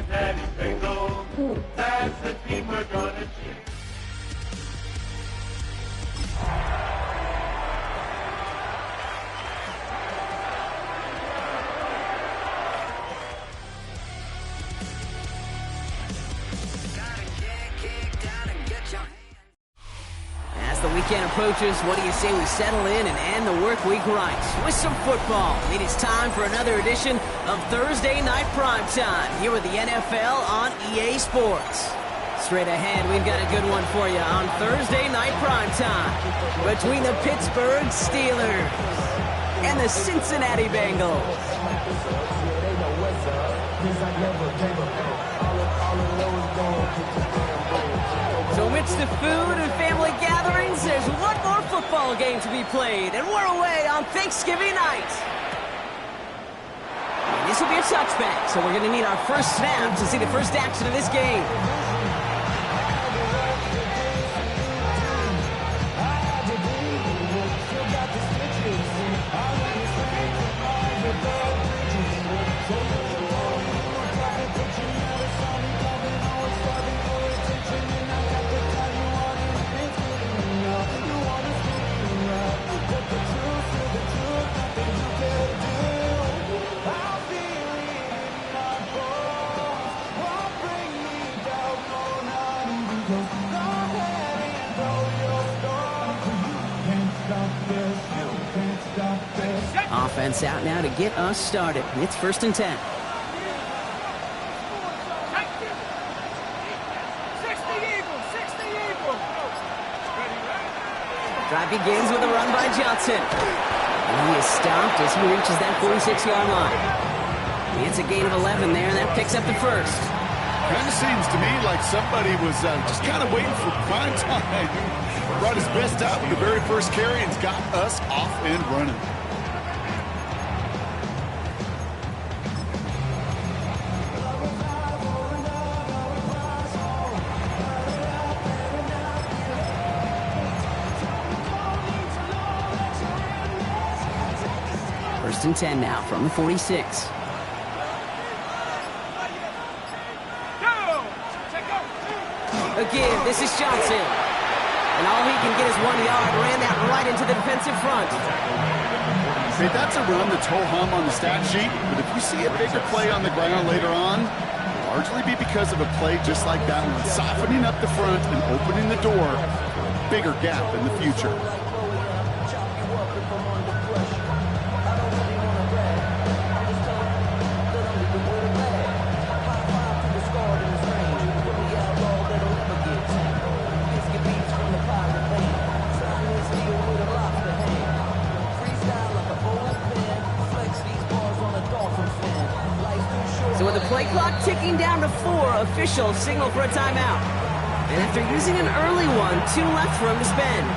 Cincinnati Bengals. That's the team we're gonna cheer. As the weekend approaches, what do you say we settle in and end the work week right with some football? It is time for another edition of Thursday Night Primetime here with the NFL on EA Sports. Straight ahead, we've got a good one for you on Thursday Night Primetime between the Pittsburgh Steelers and the Cincinnati Bengals. So amidst the food and family gatherings, there's one more football game to be played, and we're away on Thanksgiving night. And this will be a touchback, so we're going to need our first snap to see the first action of this game. Offense out now to get us started. It's 1st and 10. Drive begins with a run by Johnson. And he is stopped as he reaches that 46-yard line. It's a gain of 11 there, and that picks up the first. Kind of seems to me like somebody was just kind of waiting for prime time. Brought his best out with the very first carry and got us off and running. First and 10 now from the 46. Again, this is Johnson. And all he can get is 1 yard. Ran that right into the defensive front. Hey, that's a run that's ho-hum on the stat sheet, but if you see a bigger play on the ground later on, it'll largely be because of a play just like that one, softening up the front and opening the door for a bigger gap in the future. So with the play clock ticking down to 4, officials signal for a timeout. And after using an early one, 2 left for him to spend.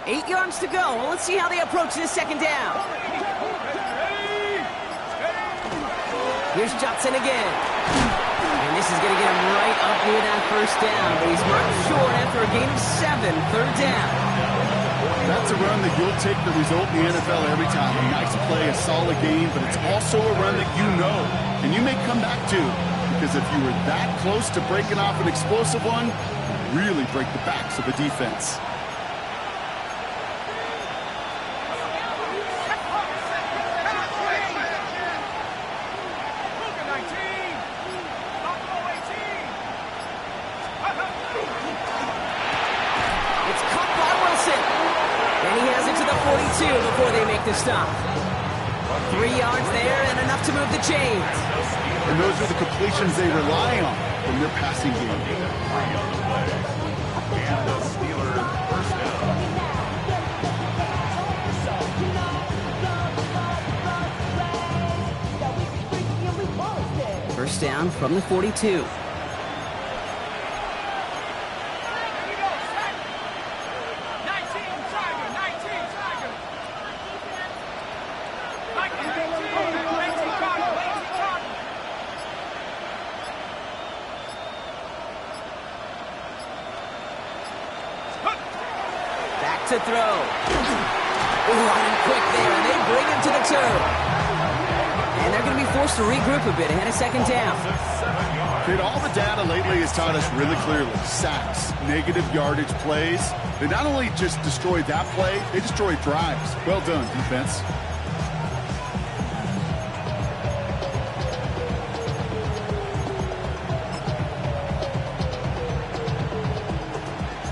Eight yards to go. Well, let's see how they approach this second down. Here's Johnson again. And this is going to get him right up near that first down. But he's marked short after a gain of 7, 3rd down. That's a run that you'll take the result in the NFL every time. A nice play, a solid game, but it's also a run that you know and you may come back to. Because if you were that close to breaking off an explosive one, you really break the backs of the defense. Before they make the stop. 3 yards there and enough to move the chains. And those are the completions they rely on from their passing game. First down from the 42. To throw. Running quick there, and they bring him to the turf. And they're going to be forced to regroup a bit ahead of second down. Kid, all the data lately has taught us really clearly. Sacks, negative yardage plays. They not only just destroy that play, they destroy drives. Well done, defense.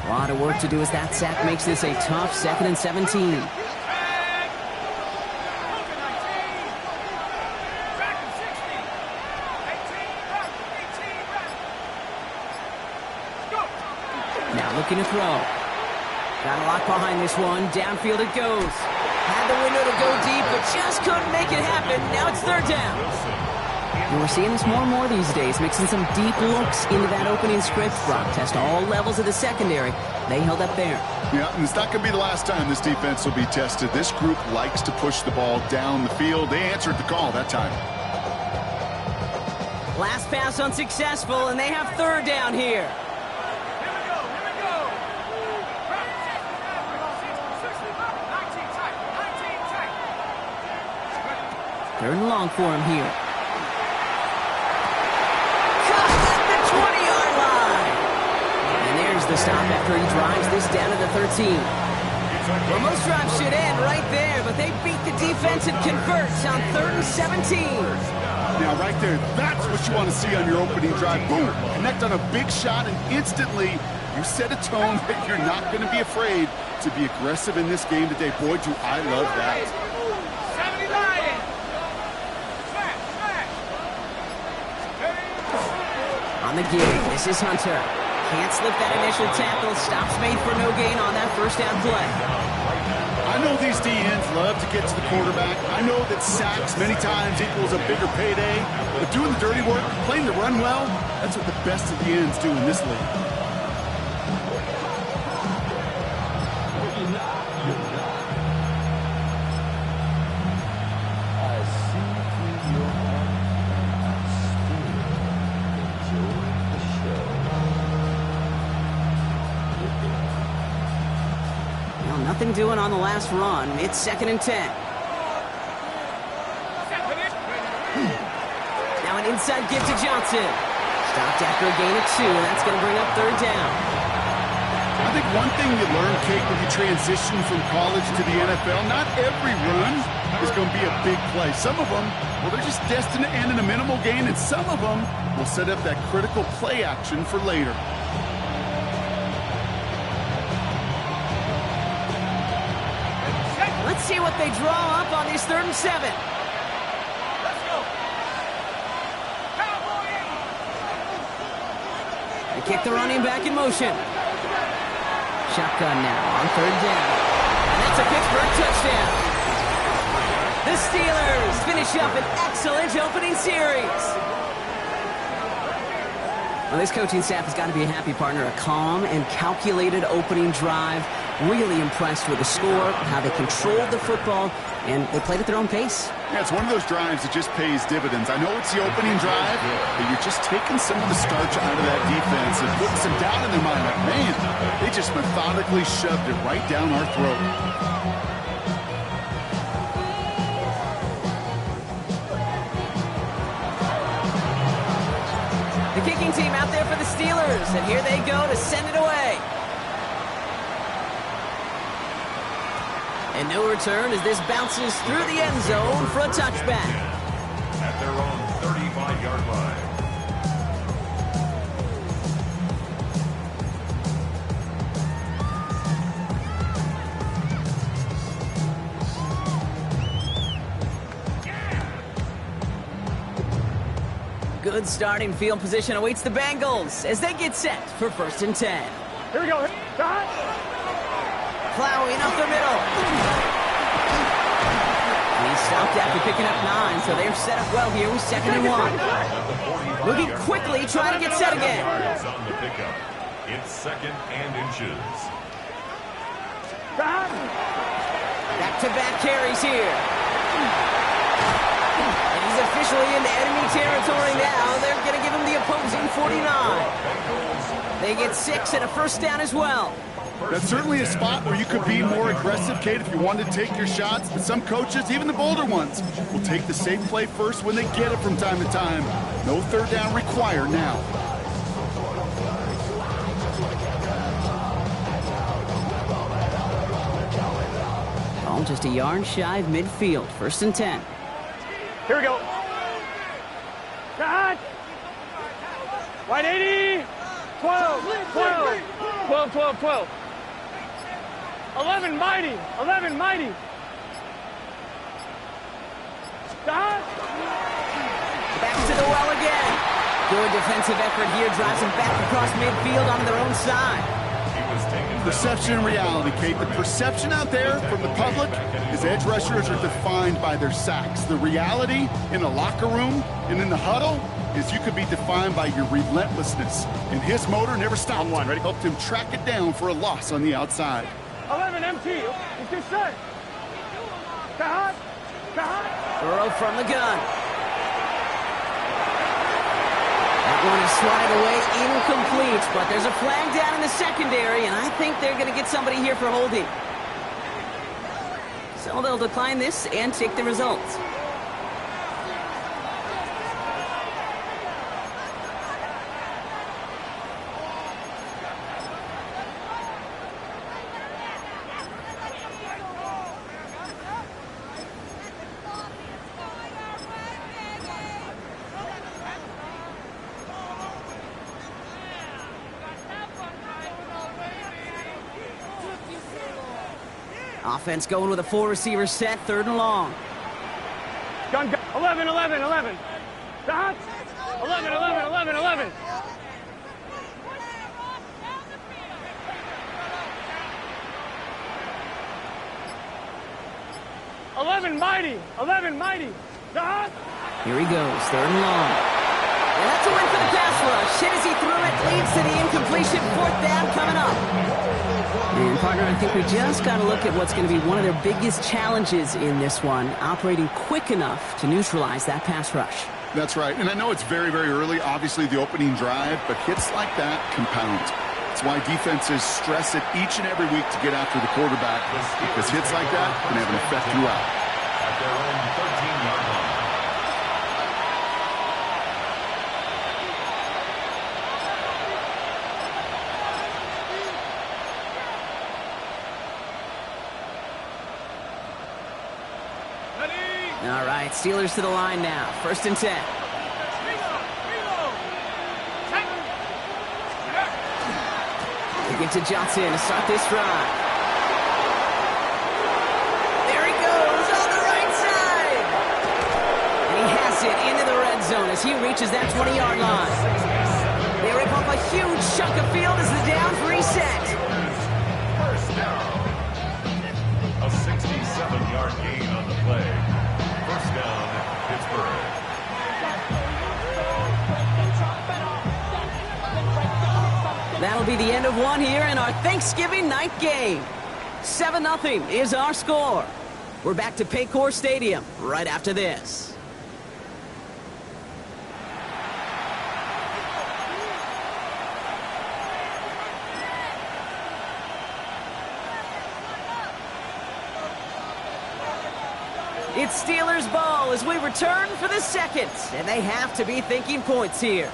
A lot of work to do as that sack makes this a tough 2nd and 17. Now looking to throw. Got a lot behind this one. Downfield it goes. Had the window to go deep, but just couldn't make it happen. Now it's third down. And we're seeing this more and more these days, mixing some deep looks into that opening script. Brock test all levels of the secondary. They held up there. Yeah, and it's not going to be the last time this defense will be tested. This group likes to push the ball down the field. They answered the call that time. Last pass unsuccessful, and they have third down here. Third and long for him here. The stop after he drives this down to the 13. Well, most drives should end right there, but they beat the defense and converts on 3rd and 17. Now, right there, that's what you want to see on your opening drive. Boom! Connect on a big shot, and instantly you set a tone that you're not going to be afraid to be aggressive in this game today. Boy, do I love that. On the gig, this is Hunter. Can't slip that initial tackle. Stops made for no gain on that first down play. I know these DNs love to get to the quarterback. I know that sacks many times equals a bigger payday. But doing the dirty work, playing the run well, that's what the best of the ends do in this league. Nothing doing on the last run. It's 2nd and 10. Now an inside give to Johnson. Stopped after a gain of 2. That's going to bring up third down. I think one thing you learn, Kate, when you transition from college to the NFL, not every run is going to be a big play. Some of them, well, they're just destined to end in a minimal gain, and some of them will set up that critical play action for later. Let's see what they draw up on this 3rd and 7. Let's go. Cowboy 80. They kick the running back in motion. Shotgun now on third down. And that's a Pittsburgh touchdown. The Steelers finish up an excellent opening series. Well, this coaching staff has got to be a happy partner. A calm and calculated opening drive. Really impressed with the score, how they controlled the football, and they played at their own pace. Yeah, it's one of those drives that just pays dividends. I know it's the opening drive, but you're just taking some of the starch out of that defense and putting some doubt in their mind. Like, man, they just methodically shoved it right down our throat. The kicking team out there for the Steelers, and here they go to send it away. And no return as this bounces through the end zone for a touchback. At their own 35-yard line. Good starting field position awaits the Bengals as they get set for 1st and 10. Here we go. Plowing up the middle. He stopped after picking up 9, so they're set up well here with 2nd and 1. Moving quickly, trying to get set again. On the pickup. It's 2nd and inches. Back-to-back carries here. And he's officially into enemy territory now. They're going to give him the opposing 49. They get 6 and a first down as well. That's certainly a spot where you could be more aggressive, Kate, if you wanted to take your shots. But some coaches, even the bolder ones, will take the safe play first when they get it from time to time. No third down required now. Ball just a yard shy of midfield. 1st and 10. Here we go. God. Wide 80. 12. 12. 12, 12, 12. 11 mighty. 11 mighty. God. Back to the well again. Good defensive effort here. Drives them back across midfield on their own side. Perception and reality, Kate. The perception out there from the public is edge rushers are defined by their sacks. The reality in the locker room and in the huddle is you could be defined by your relentlessness. And his motor never stopped. Ready? Helped him track it down for a loss on the outside. 11 MT. It's good set. Gohard. Gohard. Throw from the gun. That one is swatted away, incomplete, but there's a flag down in the secondary, and I think they're going to get somebody here for holding. So they'll decline this and take the results. Offense going with a 4-receiver set, 3rd and long. Gun. 11, 11, 11. Dot. 11, 11, 11, 11. 11 mighty. 11 mighty. Dot. Here he goes, 3rd and long. And that's a win for the pass rush. Hit as he threw it, leads to the incompletion. 4th down coming up. And, partner, I think we just got to look at what's going to be one of their biggest challenges in this one, operating quick enough to neutralize that pass rush. That's right. And I know it's very, very early, obviously, the opening drive, but hits like that compound. That's why defenses stress it each and every week to get after the quarterback, because hits like that can have an effect throughout. At their own 13-yard line. All right, Steelers to the line now. 1st and 10. They get to Johnson to start this drive. There he goes on the right side. And he has it into the red zone as he reaches that 20-yard line. They rip off a huge chunk of field as the downs reset. First down. A 67-yard gain on the play. First down, Pittsburgh. That'll be the end of one here in our Thanksgiving night game. 7-0 is our score. We're back to Paycor Stadium right after this. It's Steelers ball as we return for the 2nd, and they have to be thinking points here.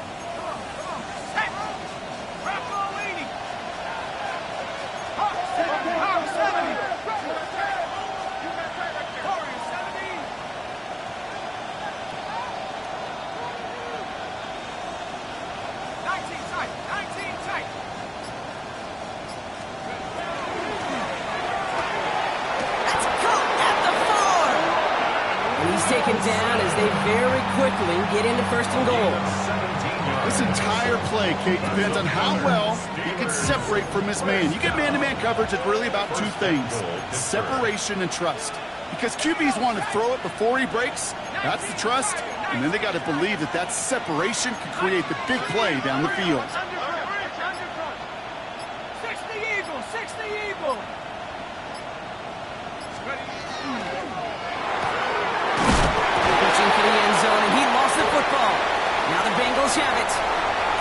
Taken down as they very quickly get into 1st and goal. This entire play, Kate, depends on how well he can separate from his man. You get man-to-man coverage, it's really about 2 things: separation and trust. You because QBs want to throw it before he breaks. That's the trust. And then they got to believe that that separation can create the big play down the field. 60 Eagle, 60 Eagle. Pitching for the end zone, and he lost the football. Now the Bengals have it.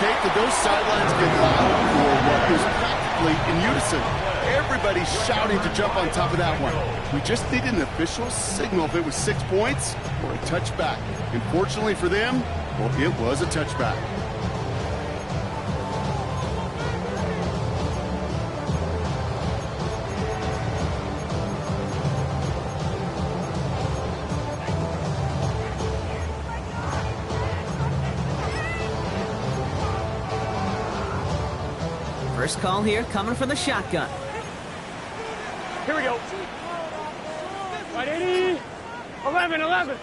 Kate, did those sidelines get loud for what was practically in unison? Everybody's shouting to jump on top of that one. We just needed an official signal if it was 6 points or a touchback. And fortunately for them, well, it was a touchback. First call here coming from the shotgun. Here we go. Right, 80. 11, 11.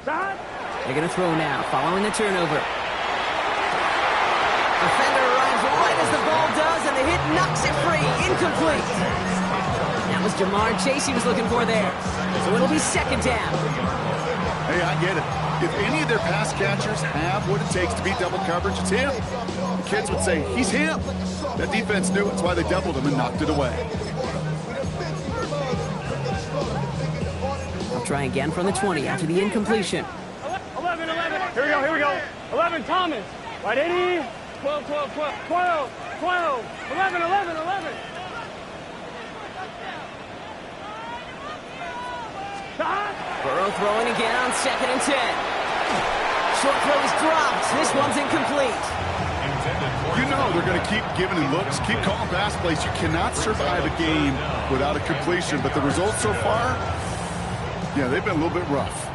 Stop. They're going to throw now, following the turnover. Defender arrives right as the ball does, and the hit knocks it free. Incomplete. That was Jamar Chase he was looking for there. So it'll be second down. Hey, I get it. If any of their pass catchers have what it takes to beat double coverage, it's him. The kids would say, he's him. That defense knew it's why they doubled him and knocked it away. They'll try again from the 20 after the incompletion. 11, 11. Here we go, here we go. 11, Thomas. Right, 80. 12, 12, 12. 12, 12. 11, 11, 11. Stop. Burrow throwing again on 2nd and 10. Short throw is dropped. This one's incomplete. You know they're going to keep giving him looks, keep calling pass plays. You cannot survive a game without a completion. But the results so far, yeah, they've been a little bit rough.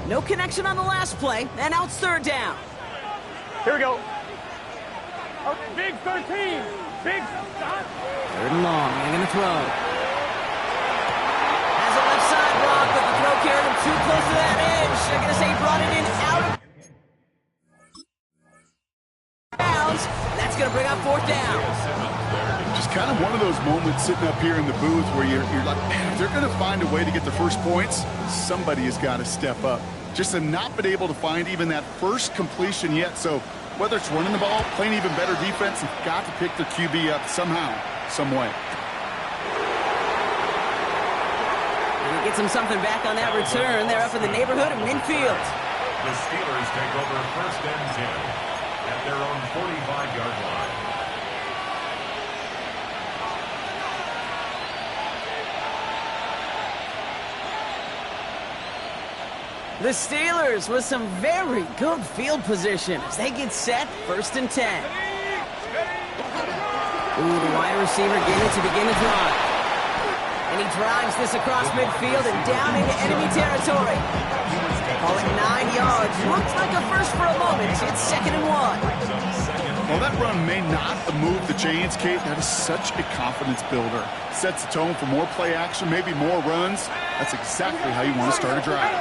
No connection on the last play, and now it's third down. Here we go. Okay, big 13. Big stop. Third and long, they're going to throw. Has a left side block, but the throw carried him too close to that edge. They're going to say he brought it in out of bounds. That's going to bring up fourth down. Just kind of one of those moments sitting up here in the booth where you're like, man, if they're going to find a way to get the first points, somebody has got to step up. Just have not been able to find even that first completion yet. So whether it's running the ball, playing even better defense, they've got to pick their QB up somehow, some way. And he gets him something back on that return. They're up in the neighborhood of midfield. The Steelers take over first and 10 at their own 45-yard line. The Steelers with some very good field position as they get set, first and 10. Ooh, the wide receiver gave it to begin the drive. And he drives this across midfield and down into enemy territory. Call it 9 yards. Looks like a first for a moment. It's 2nd and 1. Well, that run may not have moved the chains, Kate. That is such a confidence builder. Sets the tone for more play action, maybe more runs. That's exactly how you want to start a drive.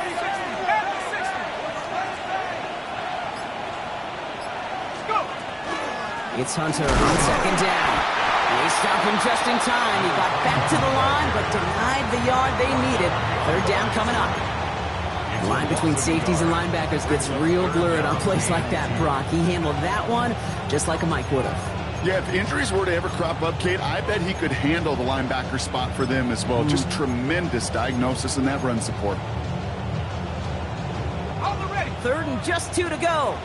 It's Hunter on 2nd down. They stop him just in time. He got back to the line, but denied the yard they needed. Third down coming up. The line between safeties and linebackers gets real blurred on plays like that, Brock. He handled that one just like a Mike would have. Yeah, if injuries were to ever crop up, Kate, I bet he could handle the linebacker spot for them as well. Just tremendous diagnosis in that run support. Third and just 2 to go.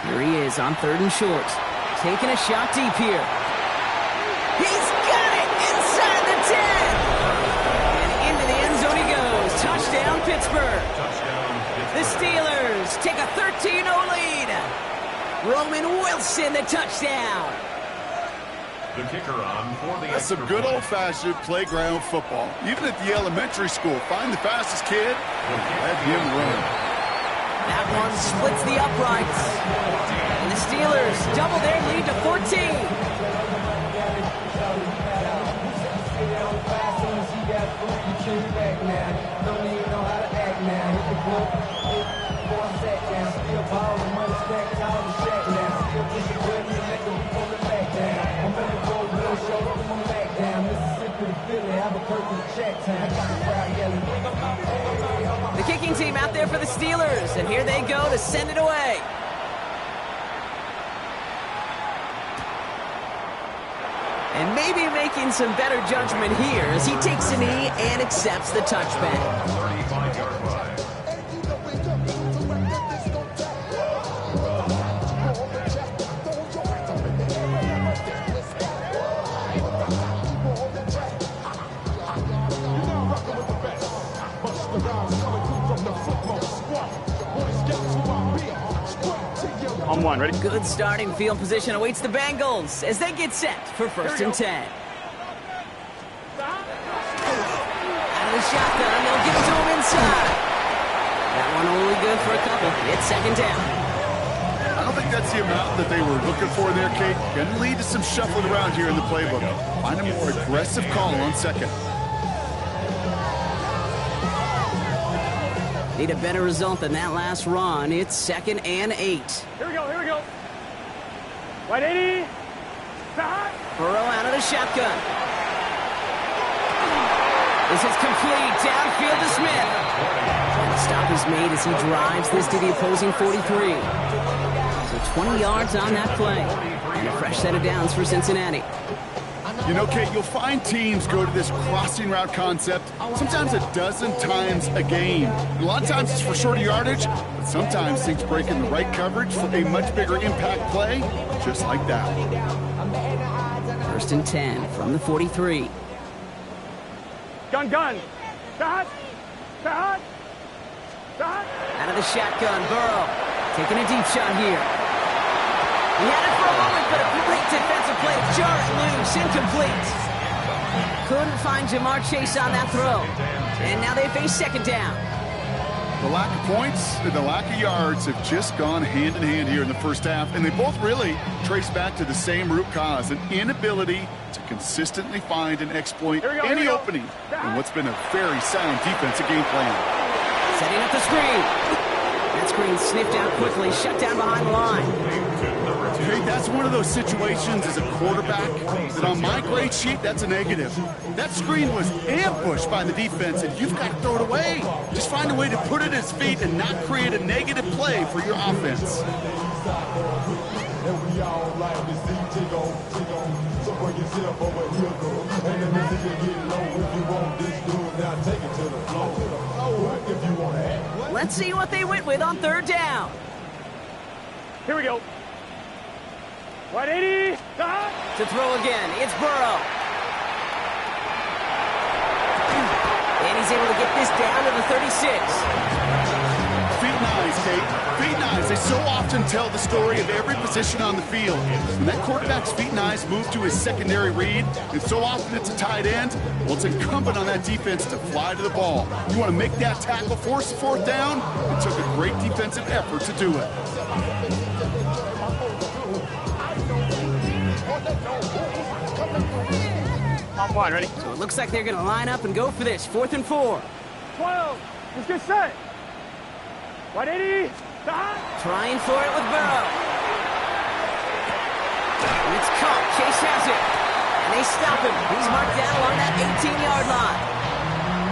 Here he is on 3rd and short. Taking a shot deep here. He's got it inside the 10. And into the end zone he goes. Touchdown, Pittsburgh. The Steelers take a 13-0 lead. Roman Wilson, the touchdown. The kicker on for the That's some good old-fashioned playground football. Even at the elementary school, find the fastest kid and let him run. That one splits the uprights. And the Steelers double their lead to 14. The kicking team out there for the Steelers, and here they go to send it away. And maybe making some better judgment here as he takes a knee and accepts the touchback. 35-yard line. On one, ready? Good starting field position awaits the Bengals as they get set for 1st and 10. Out of the shotgun, they'll give it to him inside. That one only good for a couple. It's 2nd down. I don't think that's the amount that they were looking for there, Kate. Going to lead to some shuffling around here in the playbook. Find a more aggressive call on 2nd. Need a better result than that last run. It's 2nd and 8. Here we go, here we go. Right 80. Burrow out of the shotgun. This is complete. Downfield to Smith. And the stop is made as he drives this to the opposing 43. So 20 yards on that play. And a fresh set of downs for Cincinnati. You know, Kate, you'll find teams go to this crossing route concept sometimes a dozen times a game. A lot of times it's for shorter yardage, but sometimes things break in the right coverage for a much bigger impact play, just like that. 1st and 10 from the 43. Gun. Out Out of the shotgun, Burrow taking a deep shot here. He had it for a moment, but a great defensive play to jar it loose, incomplete. Couldn't find Jamar Chase on that throw. And now they face 2nd down. The lack of points and the lack of yards have just gone hand in hand here in the first half, and they both really trace back to the same root cause, an inability to consistently find and exploit any opening in what's been a very sound defensive game plan. Setting up the screen. That screen sniffed out quickly, shut down behind the line. Hey, that's one of those situations as a quarterback that on my grade sheet, that's a negative. That screen was ambushed by the defense, and you've got to throw it away. Just find a way to put it at his feet and not create a negative play for your offense. Let's see what they went with on 3rd down. Here we go. Right 80. To throw again, it's Burrow. And he's able to get this down to the 36. Feet and eyes, Kate. Feet and eyes. They so often tell the story of every position on the field. When that quarterback's feet and eyes move to his secondary read, and so often it's a tight end, well, it's incumbent on that defense to fly to the ball. You want to make that tackle, force the 4th down? It took a great defensive effort to do it. On one, ready? So it looks like they're going to line up and go for this. 4th and 4. 12. Let's get set. Right 80. Trying for it with Burrow. And it's caught. Chase has it. And they stop him. He's marked down along that 18-yard line.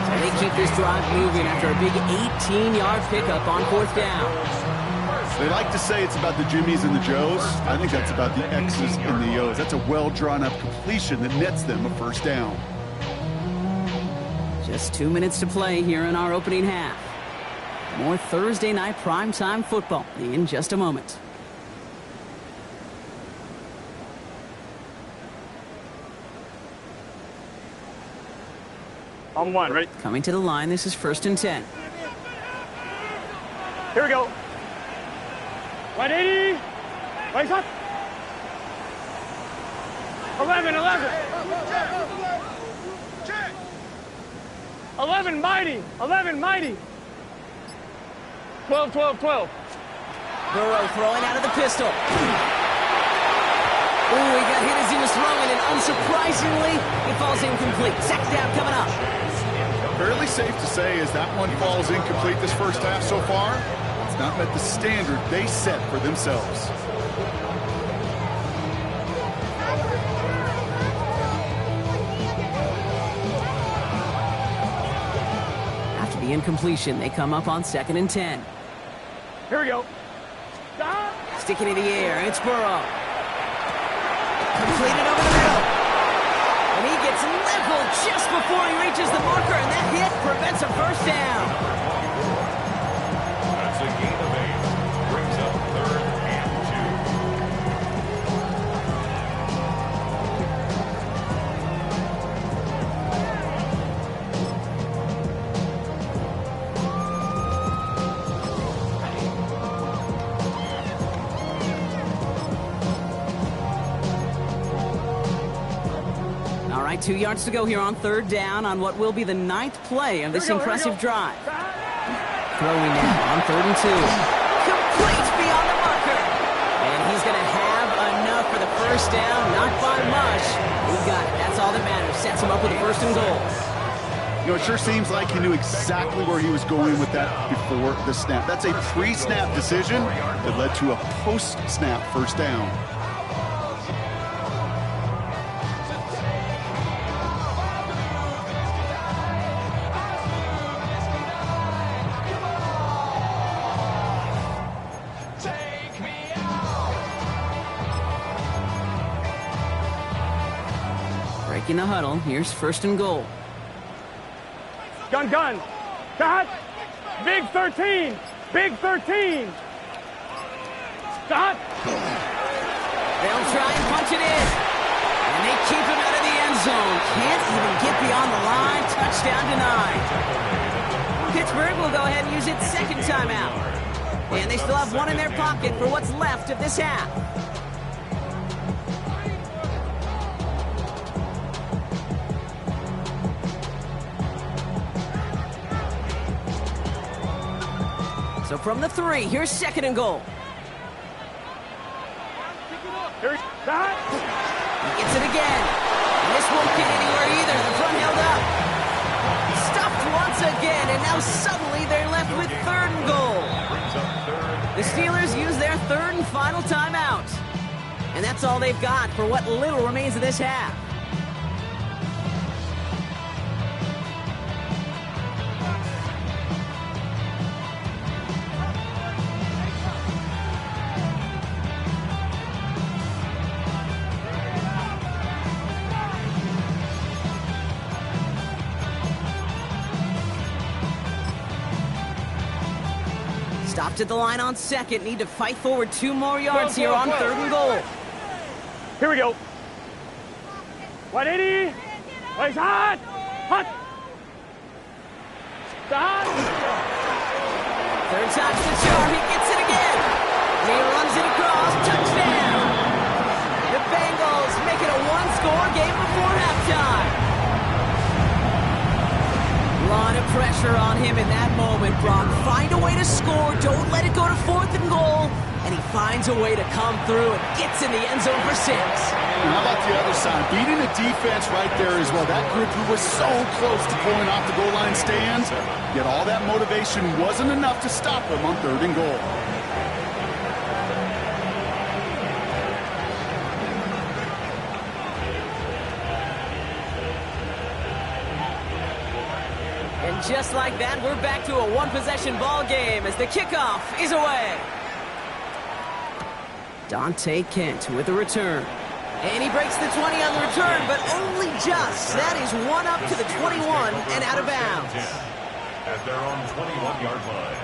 So they keep this drive moving after a big 18-yard pickup on 4th down. They like to say it's about the Jimmies and the Joes. I think that's about the X's and the O's. That's a well-drawn-up completion that nets them a 1st down. Just 2 minutes to play here in our opening half. More Thursday night primetime football in just a moment. On one, ready? Coming to the line, this is 1st and 10. Here we go. Right 80. Right shot. 11. 11 mighty. 11 mighty. 12. Burrow throwing out of the pistol. Ooh, he got hit as he was throwing, and unsurprisingly, it falls incomplete. 2nd down coming up. Fairly safe to say as that one falls incomplete this first half so far, it's not met the standard they set for themselves. After the incompletion, they come up on 2nd and 10. Here we go. Stop. Sticking in the air, it's Burrow. Completed over the middle. And he gets leveled just before he reaches the marker, and that hit prevents a first down. That's a gain of 8. Brings up 3rd and 2 yards to go here on 3rd down on what will be the 9th play of this impressive drive. Throwing now on 3rd and 2. Complete beyond the marker. And he's going to have enough for the first down. Not by much. He got it. That's all that matters. Sets him up with a 1st and goal. You know, it sure seems like he knew exactly where he was going with that before the snap. That's a pre-snap decision that led to a post-snap first down. In the huddle, here's 1st and goal. Gun. Got. Big 13. Big 13. Stop. They'll try and punch it in. And they keep him out of the end zone. Can't even get beyond the line. Touchdown denied. Pittsburgh will go ahead and use its 2nd timeout. And they still have one in their pocket for what's left of this half. So from the 3, here's 2nd and goal. He gets it again. And this won't get anywhere either. The front held up. Stopped once again, and now suddenly they're left with 3rd and goal. The Steelers use their 3rd and final timeout. And that's all they've got for what little remains of this half. Stopped at the line on 2nd. Need to fight forward 2 more yards here on 3rd and goal. Here we go. 180. Place hot. Hot. Stop. 3rd time's the charm. He gets it again. He runs it across. Touchdown. The Bengals make it a 1-score game before halftime. A lot of pressure on him in that moment, Brock. Find a way to score. Don't let it go to 4th and goal. And he finds a way to come through and gets in the end zone for 6. And how about the other side? Beating the defense right there as well. That group who was so close to pulling off the goal line stands, yet all that motivation wasn't enough to stop him on 3rd and goal. And just like that, we're back to a 1-possession ball game as the kickoff is away. Dante Kent with a return. And he breaks the 20 on the return, but only just. That is one up to the 21 and out of bounds. At their own 21-yard line.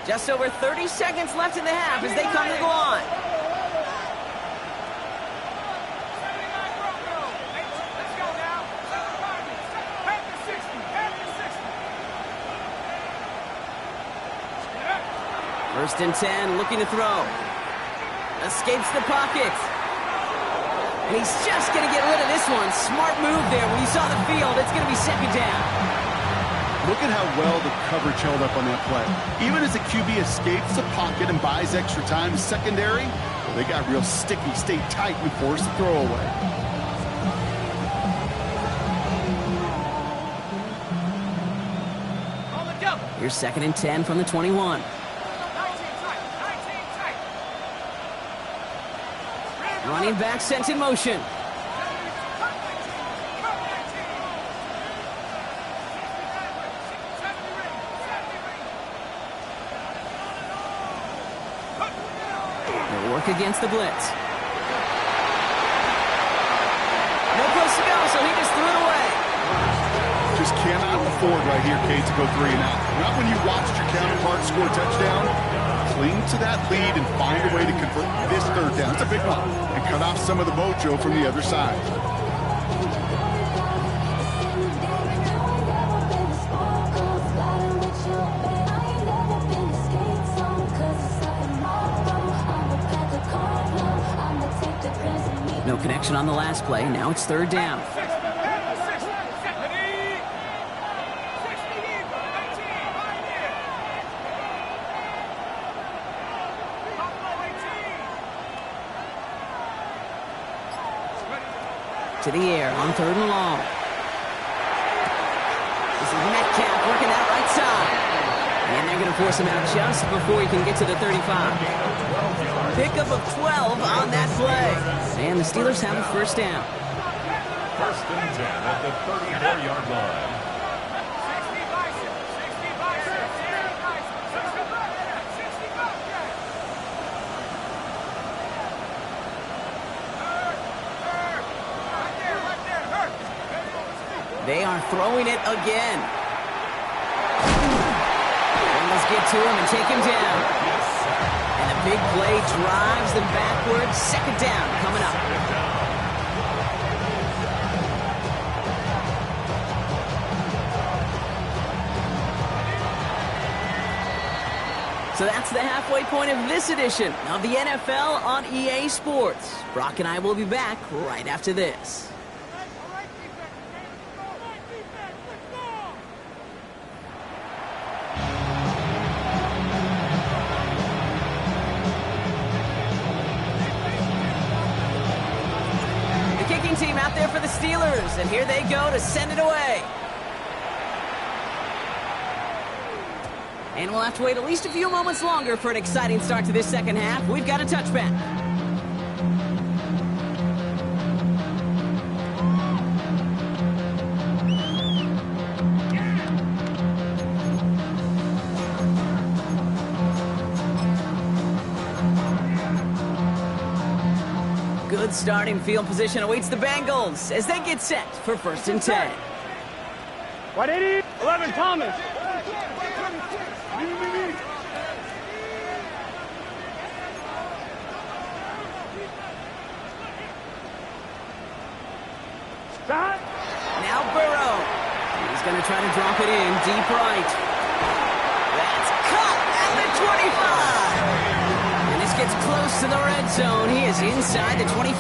Just over 30 seconds left in the half as they come to the line. First and 10, looking to throw. Escapes the pocket. And he's just going to get rid of this one. Smart move there. When you saw the field, it's going to be 2nd down. Look at how well the coverage held up on that play. Even as the QB escapes the pocket and buys extra time in secondary, well, they got real sticky, stayed tight, and forced the throwaway. Here's 2nd and 10 from the 21. Running back sent in motion. They'll work against the blitz. No place to go, so he just threw it away. Just cannot afford right here, Kate, to go 3 and out. Not when you watched your counterpart score a touchdown. Cling to that lead and find a way to convert this 3rd down. It's a big one. And cut off some of the mojo from the other side. No connection on the last play. Now it's 3rd down. To the air on 3rd and long. This is Metcalf working that right side. And they're going to force him out just before he can get to the 35. Pickup of 12 on that play. And the Steelers have a 1st down. 1st and 10 at the 34-yard line. They are throwing it again. Bengals get to him and take him down. And the big play drives them backwards. 2nd down coming up. So that's the halfway point of this edition of the NFL on EA Sports. Brock and I will be back right after this. Team out there for the Steelers, and here they go to send it away. And we'll have to wait at least a few moments longer for an exciting start to this 2nd half. We've got a touchback. Good starting field position awaits the Bengals as they get set for 1st and 10. 180, 11 Thomas. Now Burrow. He's going to try to drop it in deep right. That's caught at the 25. And this gets close to the red zone. He is inside the 25.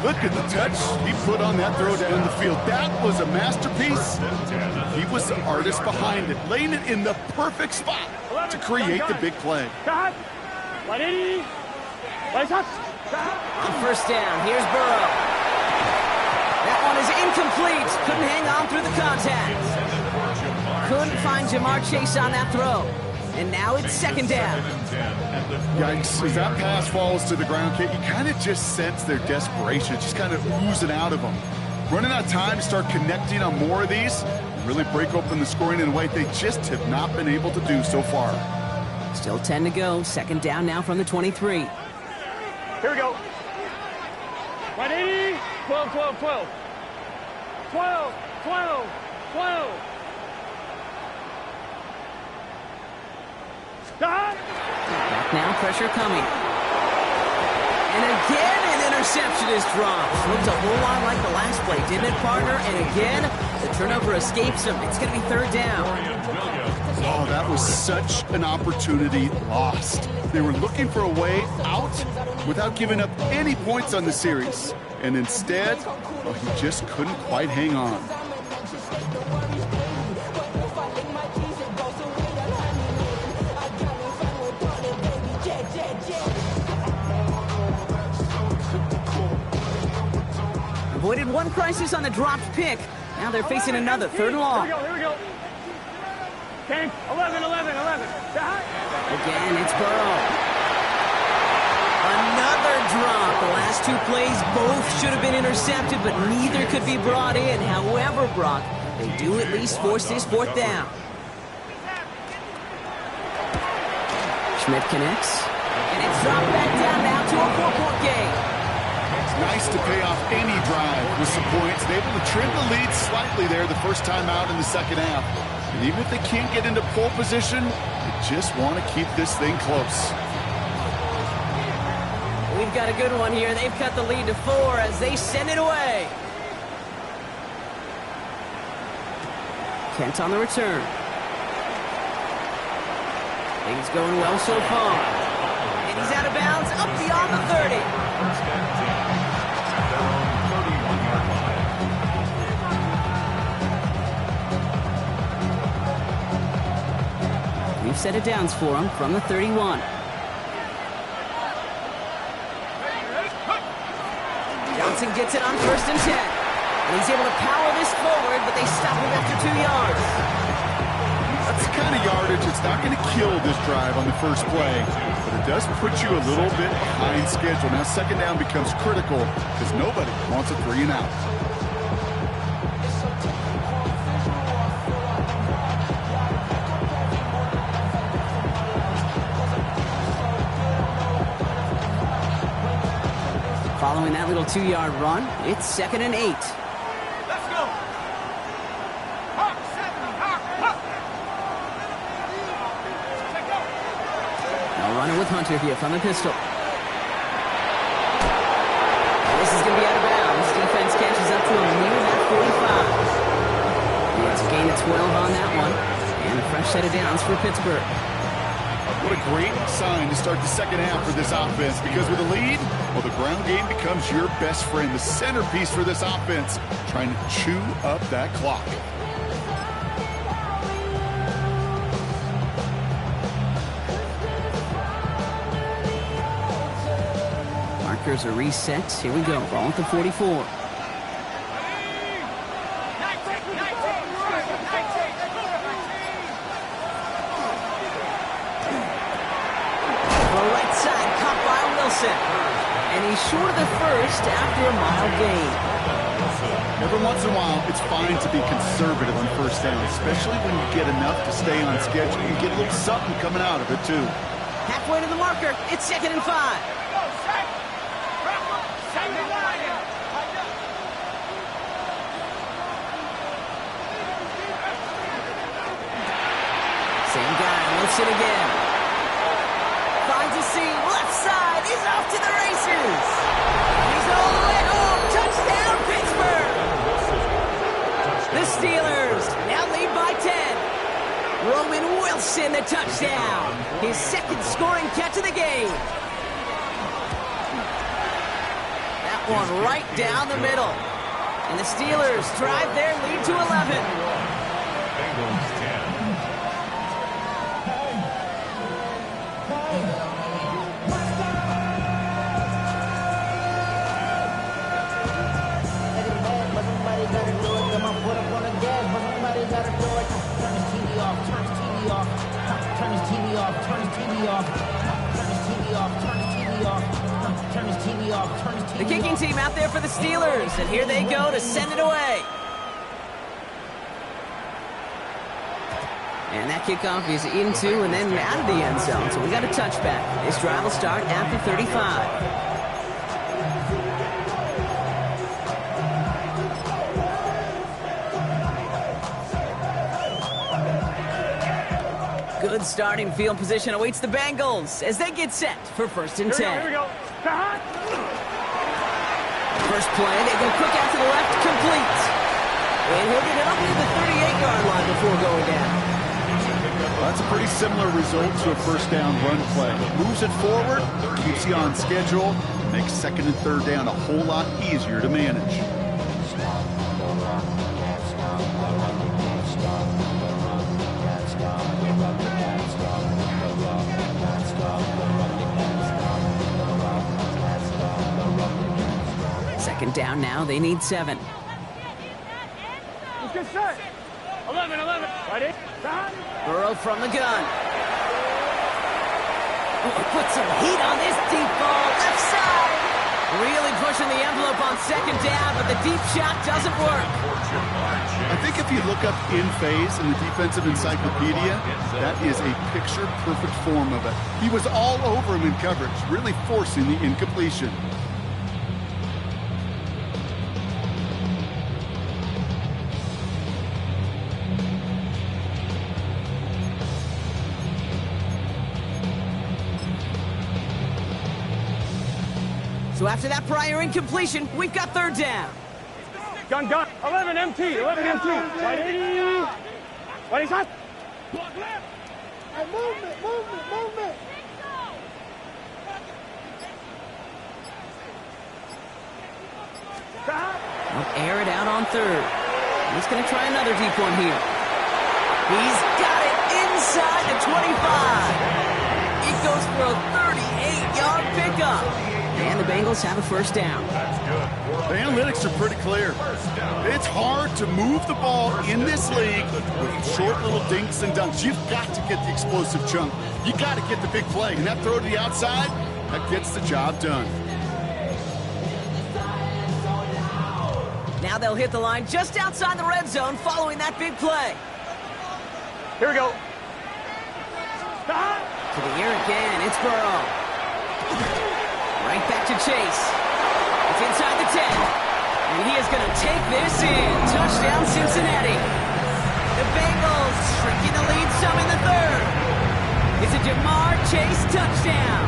Look at the touch he put on that throw down the field. That was a masterpiece. He was the artist behind it, laying it in the perfect spot to create the big play. On 1st down, here's Burrow. That one is incomplete. Couldn't hang on through the contact. Couldn't find Jamar Chase on that throw. And now it's 2nd down. Yikes, as that pass falls to the ground, Kate, you kind of just sense their desperation. It's just kind of oozing out of them. Running out of time to start connecting on more of these, really break open the scoring in a way they just have not been able to do so far. Still 10 to go. 2nd down now from the 23. Here we go. 180, 12, 12, 12. 12, 12, 12. Back now, pressure coming. And again, an interception is dropped. Looked a whole lot like the last play, didn't it, partner? And again, the turnover escapes him. It's going to be 3rd down. Oh, that was such an opportunity lost. They were looking for a way out without giving up any points on the series. And instead, well, he just couldn't quite hang on. Avoided one crisis on the dropped pick. Now they're facing another 3rd and long. Here we go. Okay, 11. Again, it's Burrow. Another drop. The last 2 plays both should have been intercepted, but neither could be brought in. However, Brock, they do at least force this 4th down. Schmidt connects. And it's dropped back down now to a 4-point game. It's nice to pay off any drive with some points. They're able to trim the lead slightly there the first time out in the second half. And even if they can't get into pole position, they just want to keep this thing close. We've got a good one here. They've cut the lead to 4 as they send it away. Kent on the return. Things going well so far. And he's out of bounds, up beyond the 30. First and 10 at their own 31-yard line. We've set it downs for him from the 31. Johnson gets it on 1st and 10. And he's able to power this forward, but they stop him after 2 yards. That's the kind of yardage that's not going to kill this drive on the first play, but it does put you a little bit behind schedule. Now 2nd down becomes critical because nobody wants a 3 and out. Following that little 2-yard run, it's 2nd and 8. Let's go. Now running with Hunter here from the pistol. This is going to be out of bounds. Defense catches up to him near that 45. It's a gain of 12 on that one. And a fresh set of downs for Pittsburgh. What a great sign to start the second half for this offense, because with a lead, well, the ground game becomes your best friend, the centerpiece for this offense, trying to chew up that clock. Markers are reset. Here we go. Ball at the 44. And he's short of the first after a mile gain. Every once in a while, it's fine to be conservative on 1st down, especially when you get enough to stay on schedule. You get a little something coming out of it, too. Halfway to the marker, it's 2nd and 5. Same guy, Wilson again. Finds a seam, left side, he's off to the races. He's all the way home, touchdown Pittsburgh. The Steelers now lead by 10. Roman Wilson, the touchdown. His 2nd scoring catch of the game. That one right down the middle. And the Steelers drive their lead to 11. Bengals 10. The kicking team out there for the Steelers, and here they go to send it away. And that kickoff is into and then out of the end zone, so we got a touchback. This drive will start at the 35. Good starting field position awaits the Bengals as they get set for 1st and 10. Here we go. First play, they go quick out to the left, complete. And he'll get it up to the 38-yard line before going down. That's a pretty similar result to a 1st down run play. Moves it forward, keeps you on schedule, makes 2nd and 3rd down a whole lot easier to manage. Second down now. They need 7. Let's get set. 11. Ready? Burrow from the gun. Put some heat on this deep ball. Left side. Really pushing the envelope on second down, but the deep shot doesn't work. I think if you look up in phase in the defensive encyclopedia, that is a picture-perfect form of it. He was all over him in coverage, really forcing the incompletion. So after that prior incompletion, we've got third down. Gun. 11 MT. Right 80. Ready, shot. Movement. They'll air it out on third. He's going to try another deep one here. He's got it inside the 25. It goes for a 38-yard pickup. And the Bengals have a first down. The analytics are pretty clear. It's hard to move the ball in this league with short little dinks and dunks. You've got to get the explosive chunk. You got to get the big play. And that throw to the outside, that gets the job done. Now they'll hit the line just outside the red zone following that big play. Here we go. To the air again. It's Burrow. Right back to Chase. It's inside the 10. And he is going to take this in. Touchdown, Cincinnati. The Bengals shrinking the lead some in the third. It's a Jamar Chase touchdown.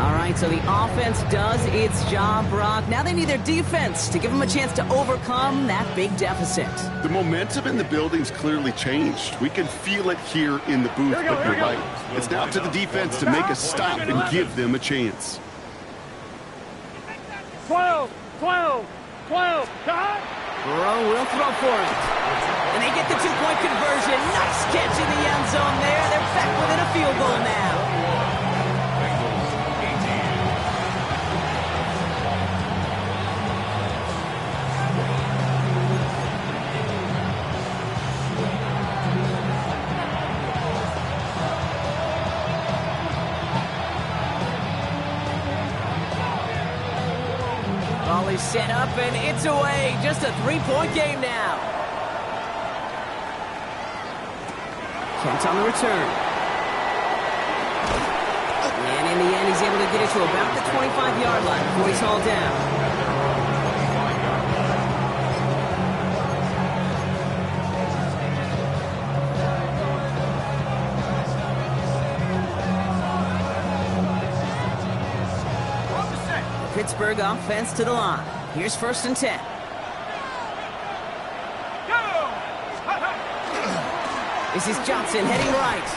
All right, so the offense does its job, Brock. Now they need their defense to give them a chance to overcome that big deficit. The momentum in the building's clearly changed. We can feel it here in the booth, but you're right. It's now to the defense to make a stop and give them a chance. 12. Burrow will throw for it. And they get the two-point conversion. Nice catch in the end zone there. They're back within a field goal now. Ball is set up and it's away. Just a 3-point game now. Kent on the return. And in the end, he's able to get it to about the 25-yard line before he's hauled down. Pittsburgh offense to the line. Here's 1st and 10. This is Johnson heading right.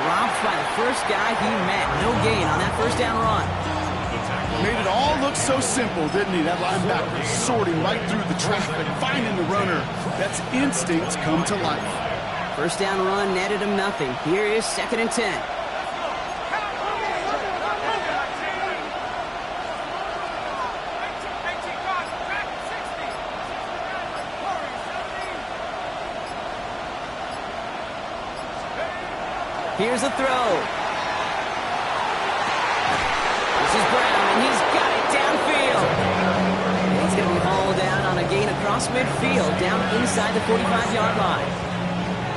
Dropped by the first guy he met. No gain on that first down run. Made it all look so simple, didn't he? That linebacker sorting right through the traffic, finding the runner. That's instincts come to life. First down run netted him nothing. Here is 2nd and 10. Here's a throw. This is Brown, and he's got it downfield. And he's going to be hauled down on a gain across midfield, down inside the 45-yard line.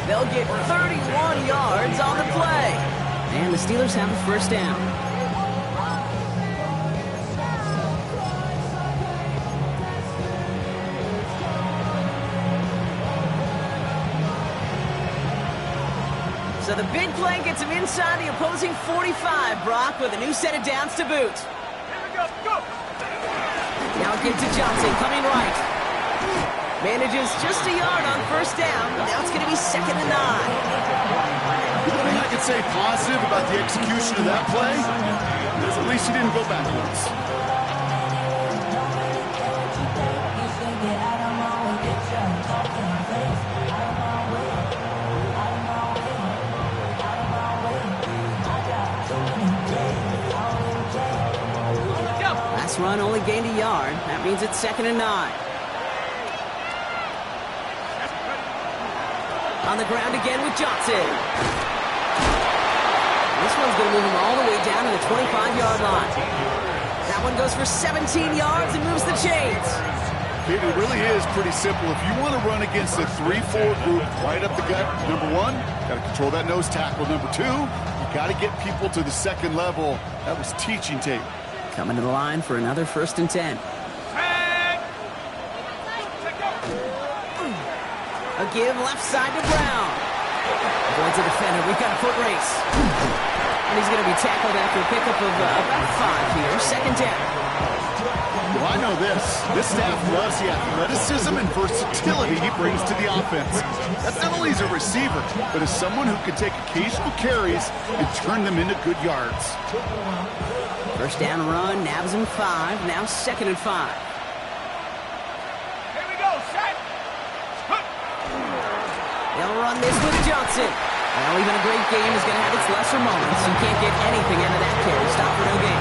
They'll get 31 yards on the play. And the Steelers have a first down. So the big play gets him inside the opposing 45, Brock, with a new set of downs to boot. Here we go. Now it gets to Johnson, coming right. Manages just a yard on first down. Now it's going to be 2nd and 9. The only thing I can say positive about the execution of that play is at least he didn't go backwards. Run That means it's 2nd and 9. On the ground again with Johnson. This one's going to move him all the way down to the 25-yard line. That one goes for 17 yards and moves the chains. It really is pretty simple. If you want to run against a 3-4 group right up the gut, number one, got to control that nose tackle. Number two, you got to get people to the second level. That was teaching tape. Coming to the line for another 1st and 10. A give left side to Brown. Avoids a defender. We've got a foot race. And he's going to be tackled after a pickup of about 5 here. 2nd down. Well, I know this. This staff loves the athleticism and versatility he brings to the offense. That's not only as a receiver, but as someone who can take occasional carries and turn them into good yards. 1st down run, nabs him 5. Now 2nd and 5. They'll run this with Johnson. Well, even a great game is going to have its lesser moments. You can't get anything out of that carry. Stop for no gain.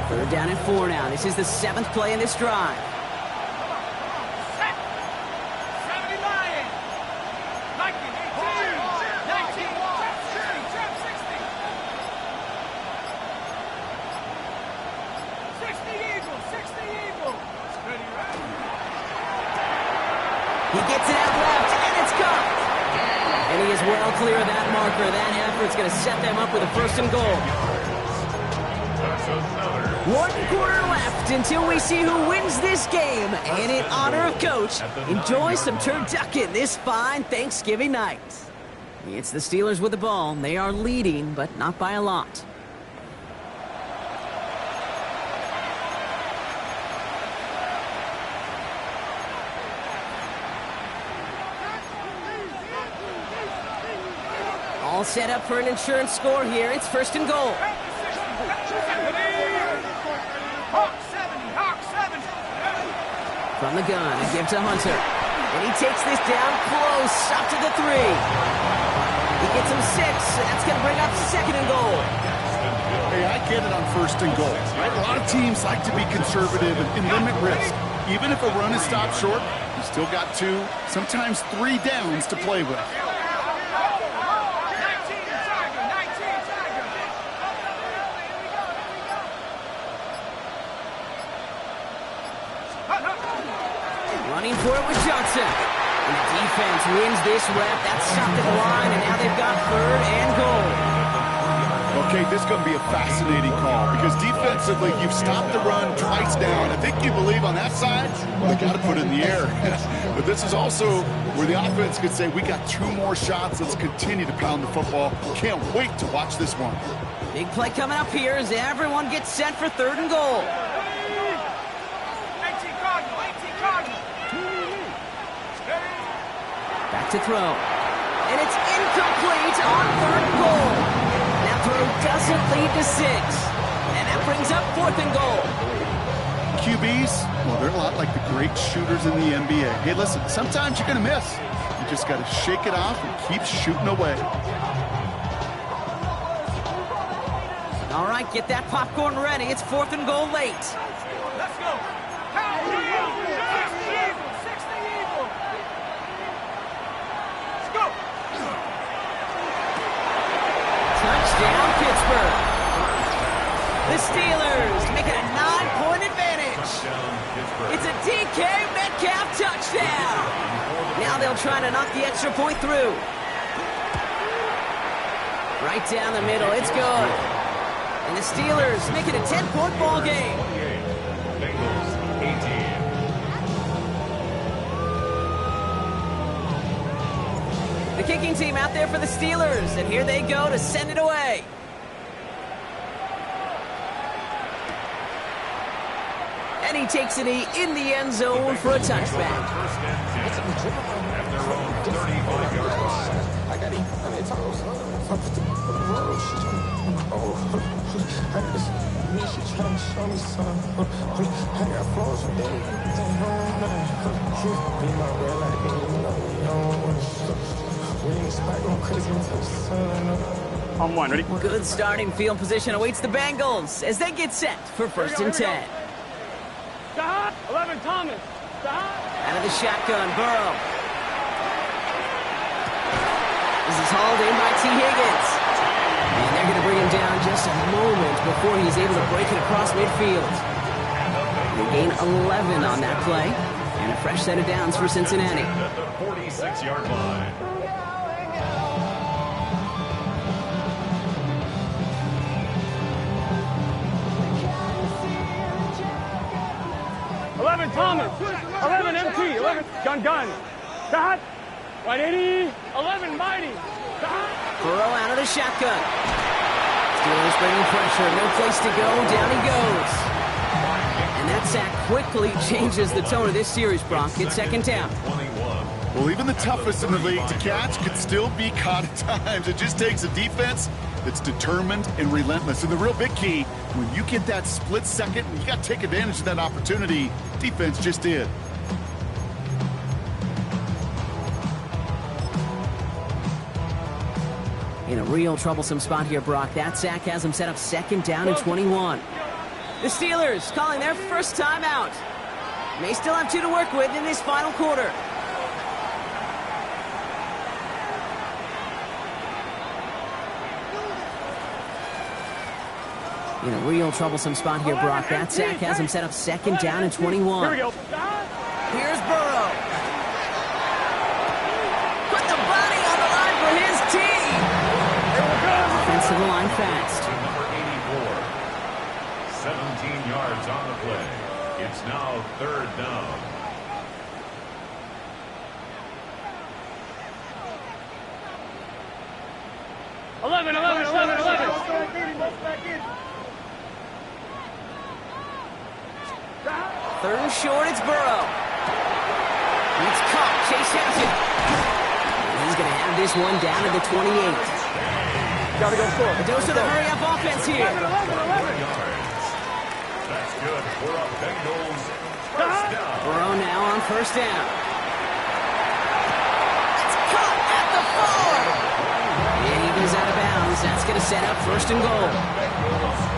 Third down and 4 now. This is the 7th play in this drive. He gets it out left, and it's caught. And he is well clear of that marker. That effort's going to set them up with a 1st and goal. 1 quarter left until we see who wins this game. And in honor of Coach, enjoy some turducken this fine Thanksgiving night. It's the Steelers with the ball. They are leading, but not by a lot. All set up for an insurance score here. It's 1st and goal. From the gun, a give to Hunter. And he takes this down close, up to the 3. He gets him 6, and that's going to bring up 2nd and goal. Hey, I get it on 1st and goal, right? A lot of teams like to be conservative and limit risk. Even if a run is stopped short, you still got 2, sometimes 3 downs to play with. Running for it with Johnson. And the defense wins this rep. That's stopped at the line, and now they've got 3rd and goal. Okay, this is going to be a fascinating call because defensively, you've stopped the run twice down. I think you believe on that side, well, they got to put it in the air. But this is also where the offense could say, we got 2 more shots. Let's continue to pound the football. Can't wait to watch this one. Big play coming up here as everyone gets set for 3rd and goal. Back to throw. And it's incomplete on 3rd and goal. That throw doesn't lead to 6. And that brings up 4th and goal. QBs, well, they're a lot like the great shooters in the NBA. Hey, listen, sometimes you're going to miss. You just got to shake it off and keep shooting away. All right, get that popcorn ready. It's 4th and goal late. Let's go. Touchdown, Pittsburgh. The Steelers make it a 9-point advantage. It's a DK Metcalf touchdown. Now they'll try to knock the extra point through. Right down the middle. It's good. And the Steelers make it a 10-point ball game. Bengals 18. The kicking team out there for the Steelers, and here they go to send it away. And he takes it in the end zone for a touchback. At their own 35-yard line. me, she tryna show me something. I got flows from everything on that. Be my real life, you know we don't want it. We ain't spike on crazy until the sun up. On one, ready? Good starting field position awaits the Bengals as they get set for first and 10. 11, Thomas. Out of the shotgun, Burrow. This is hauled in by T. Higgins. And they're going to bring him down just a moment before he's able to break it across midfield. They gain 11 on that play. And a fresh set of downs for Cincinnati. At the 46-yard line. 11, Thomas. 11, MT. 11, gun. Dot. 180. 11, Mighty. Dot. Burrow out of the shotgun. Steelers bringing pressure. No place to go. Down he goes. And that sack quickly changes the tone of this series, Brock. It's second down. 21. Well, even the toughest in the league to catch could still be caught at times. It just takes a defense that's determined and relentless. And the real big key, when you get that split second, you got to take advantage of that opportunity. Defense just did. In a real troublesome spot here, Brock. That sack has him set up second down and 21. The Steelers calling their first timeout. May still have 2 to work with in this final quarter. In a real troublesome spot here, Brock. That sack has him set up second down and 21. Here we go. Here's Burrow. Put the body on the line for his team. Offensive line fast. To number 84. 17 yards on the play. It's now third down. Eleven. Third and short, it's Burrow. It's caught. Chase has it. He's going to have this one down to the 28. Gotta go score. A dose of the hurry-up offense here. 11 yards. That's good for a Bengals first down. Burrow now on first down. It's caught at the 4. And he goes out of bounds. That's going to set up first and goal.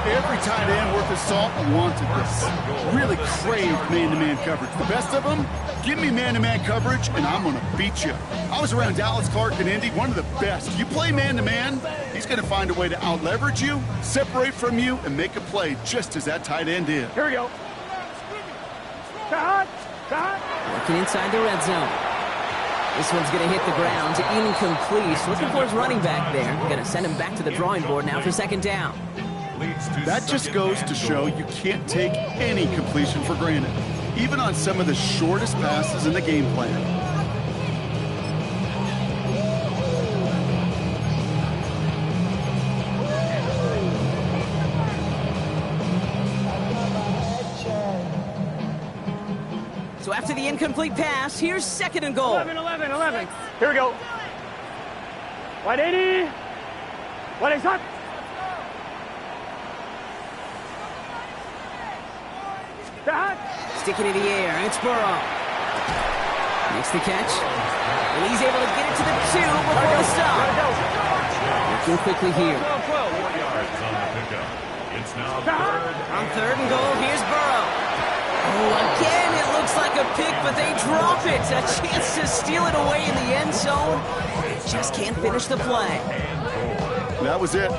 Every tight end worth his salt wanted this. Really craved man-to-man coverage. The best of them, give me man-to-man coverage, and I'm going to beat you. I was around Dallas Clark and Indy, one of the best. You play man-to-man, he's going to find a way to out-leverage you, separate from you, and make a play just as that tight end did. Here we go. Dot. Working inside the red zone. This one's going to hit the ground. Incomplete. Looking for his running back there. Going to send him back to the drawing board now for second down. That just goes to show you can't take any completion for granted, even on some of the shortest passes in the game plan. So after the incomplete pass, here's second and goal. 11. Here we go. 180. 180 hot. Sticking in the air, it's Burrow. Makes the catch. And he's able to get it to the 2 before the stop. Working quickly here. 4 yards on the pickup. It's now third. On third and goal, here's Burrow. Oh, again, it looks like a pick, but they drop it. A chance to steal it away in the end zone. Just can't finish the play. That was it.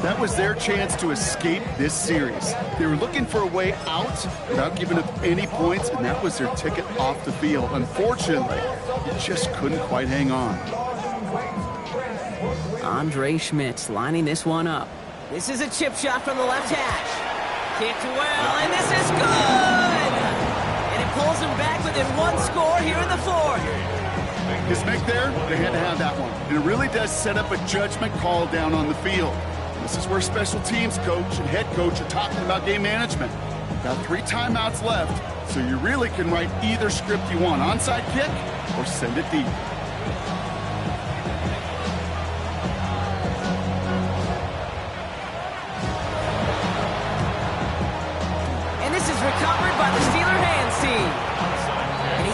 That was their chance to escape this series. They were looking for a way out without giving up any points, and that was their ticket off the field. Unfortunately, it just couldn't quite hang on. Andre Schmitz lining this one up. This is a chip shot from the left hash. Kicked well, and this is good! And it pulls him back within one score here in the 4th. His make there, they had to have that one. And it really does set up a judgment call down on the field. This is where special teams coach and head coach are talking about game management. Got 3 timeouts left, so you really can write either script you want. Onside kick or send it deep.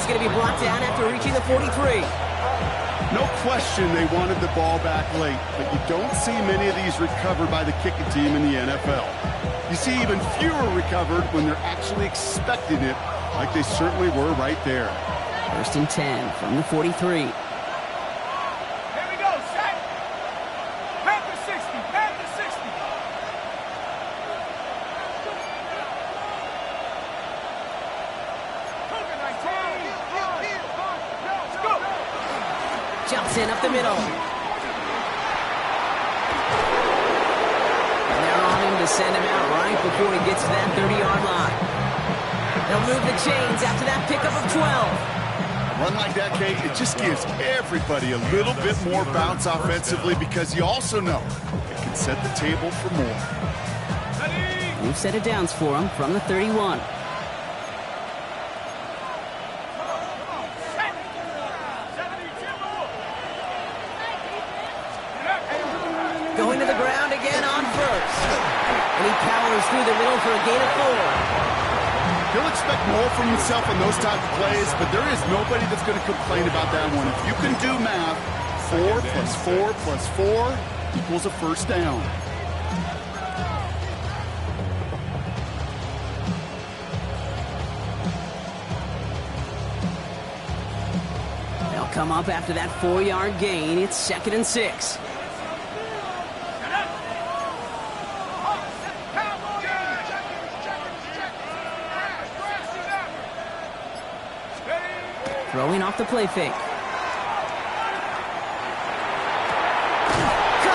He's going to be brought down after reaching the 43. No question they wanted the ball back late, but you don't see many of these recovered by the kicking team in the NFL. You see even fewer recovered when they're actually expecting it, like they certainly were right there. 1st and 10 from the 43. Here we go, set. Panther 60, Panther 60. Cougar 19. Let's go. Jumps in up the middle. And they're on him to send him out right before he gets to that 30-yard line. They'll move the chains after that pickup of 12. A run like that, Kate, it just gives everybody a little bit more bounce offensively because you also know it can set the table for more. New set of downs for him from the 31. Going to the ground again on first. And he powers through the middle for a gain of 4. He'll expect more from himself on those type of plays, but there is nobody that's going to complain about that one. If you can do math, 4 plus 4 plus 4 equals a first down. They'll come up after that 4-yard gain. It's 2nd and 6. Throwing off the play fake. Cut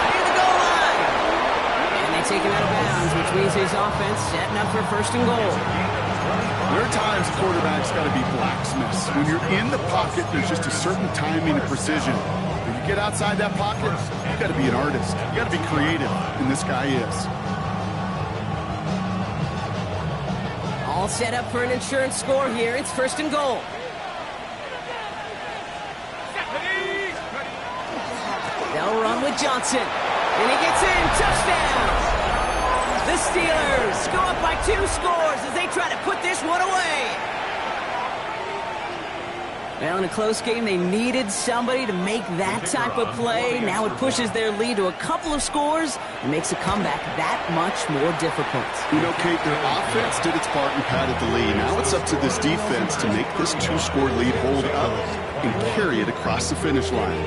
near the goal line. And they take him out of bounds, which means his offense setting up for 1st and goal. There are times quarterbacks got to be blacksmiths. When you're in the pocket, there's just a certain timing and precision. When you get outside that pocket, you got to be an artist. You got to be creative, and this guy is. All set up for an insurance score here. It's 1st and goal. They'll run with Johnson. And he gets in. Touchdown! The Steelers go up by 2 scores as they try to put this one away. Well, in a close game, they needed somebody to make that type of play. Now it pushes their lead to a couple of scores and makes a comeback that much more difficult. You know, Kate, their offense did its part and padded the lead. Now it's up to this defense to make this 2-score lead hold up and carry it across the finish line.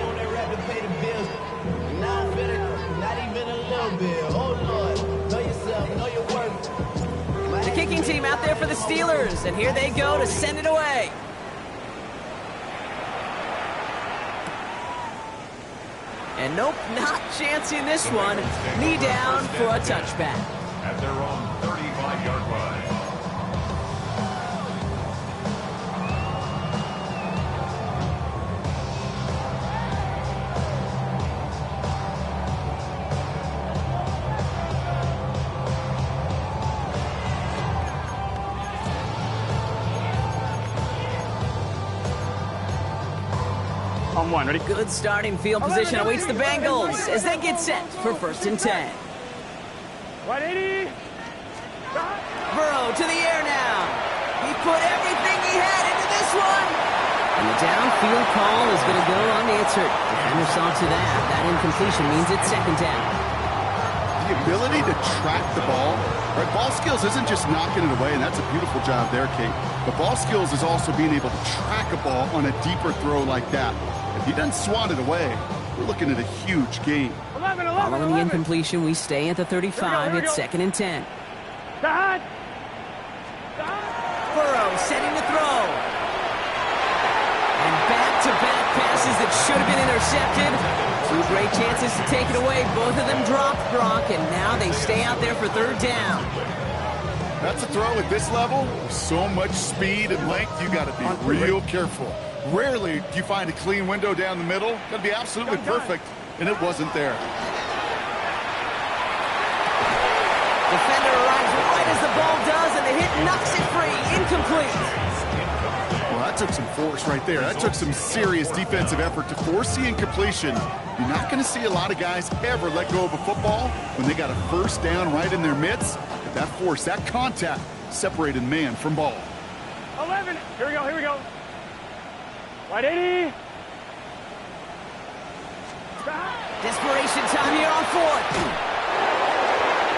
The kicking team out there for the Steelers, and here they go to send it away. And nope, not chancing this one. Knee down for a touchback. At their own 35-yard line. On 1, ready? Good starting field position awaits the Bengals as they get set for 1st and 10. 180. Burrow to the air now. He put everything he had into this one. And the downfield call is going to go unanswered. Defender saw to that. That incompletion means it's 2nd down. The ability to track the ball, right? Ball skills isn't just knocking it away, and that's a beautiful job there, Kate. But ball skills is also being able to track a ball on a deeper throw like that. If he doesn't swat it away, we're looking at a huge gain. 11. Following the incompletion, we stay at the 35. It's 2nd and 10. Burrow setting the throw. And back-to-back passes that should have been intercepted. 2 great chances to take it away. Both of them dropped, Brock, and now they stay out there for 3rd down. That's a throw at this level. So much speed and length, you got to be real careful. Rarely do you find a clean window down the middle. Got to be absolutely perfect, and it wasn't there. Defender arrives right as the ball does, and the hit knocks it free. Incomplete. Well, that took some force right there. That took some serious defensive effort to force the incompletion. You're not going to see a lot of guys ever let go of a football when they got a 1st down right in their midst. But that force, that contact, separated man from ball. 11. Here we go. Right 80. Desperation time here on fourth.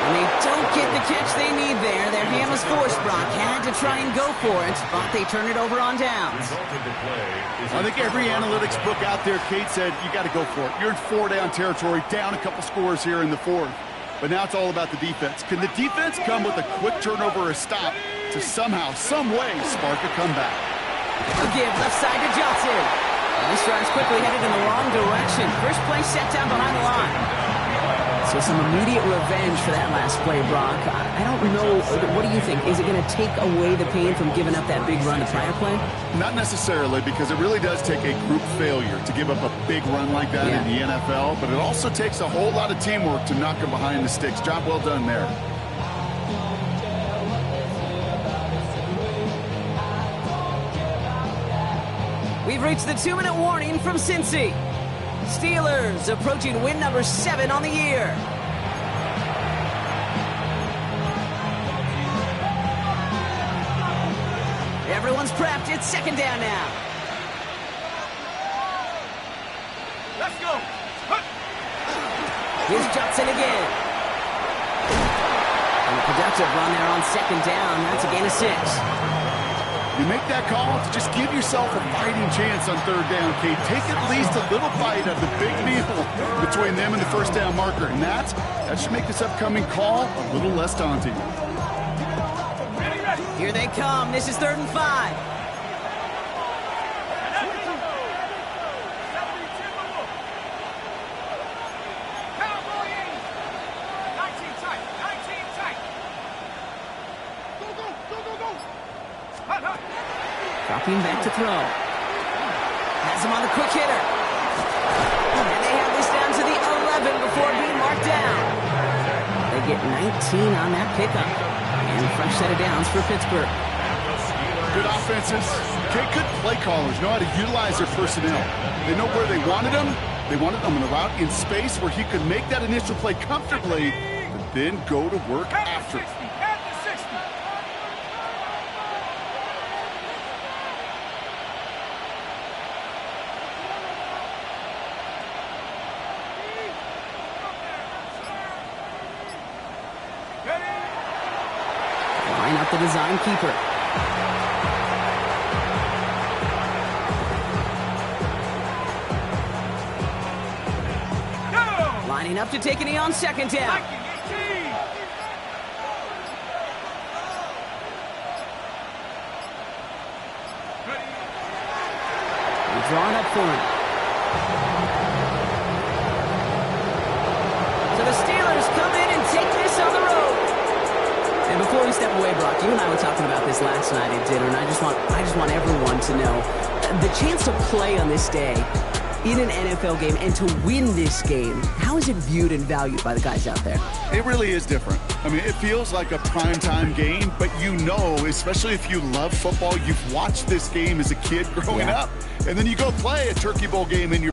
And they don't get the catch they need there. Their hand was forced, Brock. Had to try and go for it, but they turn it over on downs. I think every analytics book out there, Kate, said you got to go for it. You're in 4-down territory, down a couple scores here in the fourth. But now it's all about the defense. Can the defense come with a quick turnover or a stop to somehow, some way, spark a comeback? A give left side to Johnson. And this drive's quickly headed in the wrong direction. First play set down behind the line. So some immediate revenge for that last play, Brock. I don't know. What do you think? Is it going to take away the pain from giving up that big run the prior play? Not necessarily, because it really does take a group failure to give up a big run like that in the NFL, but it also takes a whole lot of teamwork to knock them behind the sticks. Job well done there. We've reached the 2-minute warning from Cincy. Steelers approaching win number 7 on the year. Everyone's prepped. It's second down now. Let's go. Here's Johnson again. And a productive run there on second down. That's a gain of 6. You make that call to just give yourself a fighting chance on third down, Kate. Take at least a little bite of the big meal between them and the first down marker. And that should make this upcoming call a little less daunting. Here they come. This is 3rd and 5. Dropping back to throw. Has him on the quick hitter. And they have this down to the 11 before being marked down. They get 19 on that pickup. And a fresh set of downs for Pittsburgh. Good offenses. Okay, good play callers know how to utilize their personnel. They know where they wanted them. They wanted them on a route in space where he could make that initial play comfortably, but then go to work after it. Line up the design keeper. Lining up to take a knee on second down. We're drawing up for him. So the Steelers come in and take this on the road. And before we step away, Brock, you and I were talking about this last night at dinner, and I just want everyone to know the chance to play on this day in an NFL game and to win this game. How is it viewed and valued by the guys out there? It really is different. I mean, it feels like a primetime game, but you know, especially if you love football, you've watched this game as a kid growing up, and then you go play a Turkey Bowl game in your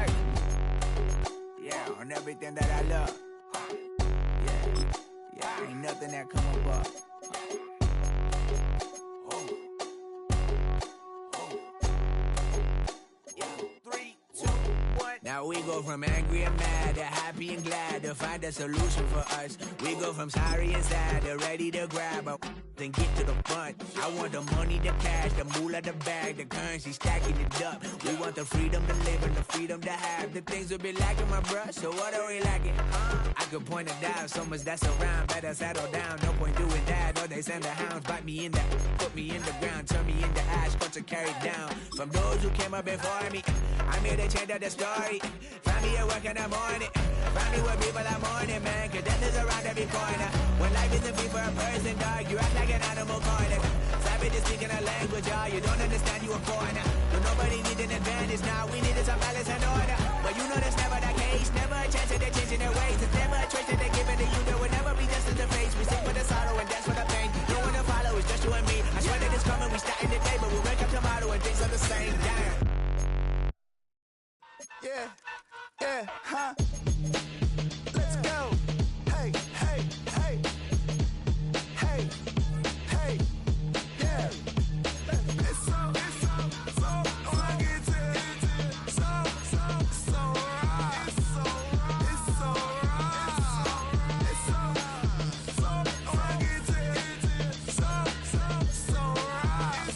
everything that I love. Yeah, ain't nothing that come above. Now we go from angry and mad to happy and glad to find a solution for us. We go from sorry and sad to ready to grab a then get to the front. I want the money, the cash, the moolah, the bag, the currency, stacking it up. We want the freedom to live and the freedom to have the things we'll be lacking, my bruh. So what are we lacking? I could point it out, so much that's around. Better settle down, no point doing that. Or they send the hounds, bite me in the, put me in the ground, turn me into ash, cut to carry down. From those who came up before me, I'm here to change up the story. Find me at work in the morning. Find me with people I'm morning, man. Cause death is around every corner. When life isn't free for a person, dog, you act like an animal corner. Savage is speaking a language, y'all. You don't understand, you a foreigner. But nobody needs an advantage now. We needed some balance and order. But you know that's never the case. Never a chance that they're changing their ways. It's never a choice that they're giving to you. There will never be just in the face. We sing for the sorrow and dance for the pain. No one to follow, it's just you and me. I swear that it's coming. We starting the day, but we wake up tomorrow and things are the same. Damn. Yeah, huh? Let's go. Hey, hey, hey. Hey, hey, yeah. It's so like it's so right. It's so right. It's so like it's so right.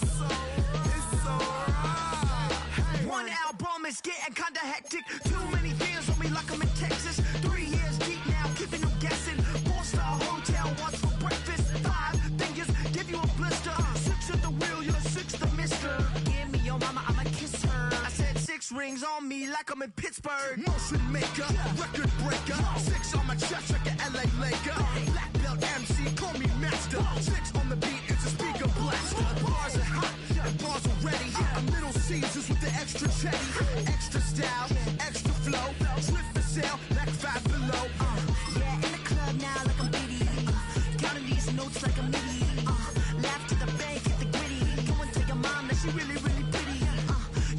It's so right. One album is getting kinda hectic. Too many fans on me like I'm in Texas. 3 years deep now, keeping them guessing. 4-star hotel, once for breakfast. 5 fingers, give you a blister. 6 at the wheel, you're 6 the mister. Give me your mama, I'ma kiss her. I said 6 rings on me like I'm in Pittsburgh. Motion maker, record breaker. 6 on my chest like an LA Laker. Black belt MC, call me master. 6 on the beat, it's a speaker blast. Bars are hot, and bars are ready. I'm Little Caesars with the extra chatty. Extra style, extra flow. Swift for sale, like 5 below. Yeah, in the club now like I'm Biddy. Counting these notes like a MIDI. Laugh to the bank, hit the gritty. Go and tell your mom that she really, really pretty.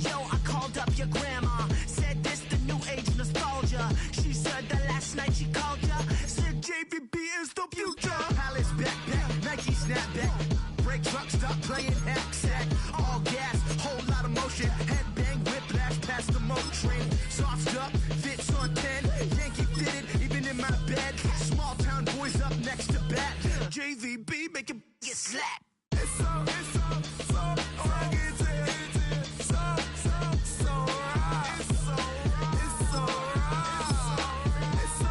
Yo, I called up your grandma. Said this the new age nostalgia. She said that last night she called ya. Said JVB is the future. Palace backpack, Nike snapback. Break truck, stop playing hack sack. All gas, whole lot of motion. Headbang, whiplash, past the mo train. Sauced up, fits on 10. Yankee fitted, even in my bed. Small town boys up next to bat. JVB, make it get slapped. It's so like it's so right. It's so right. It's so right. It's so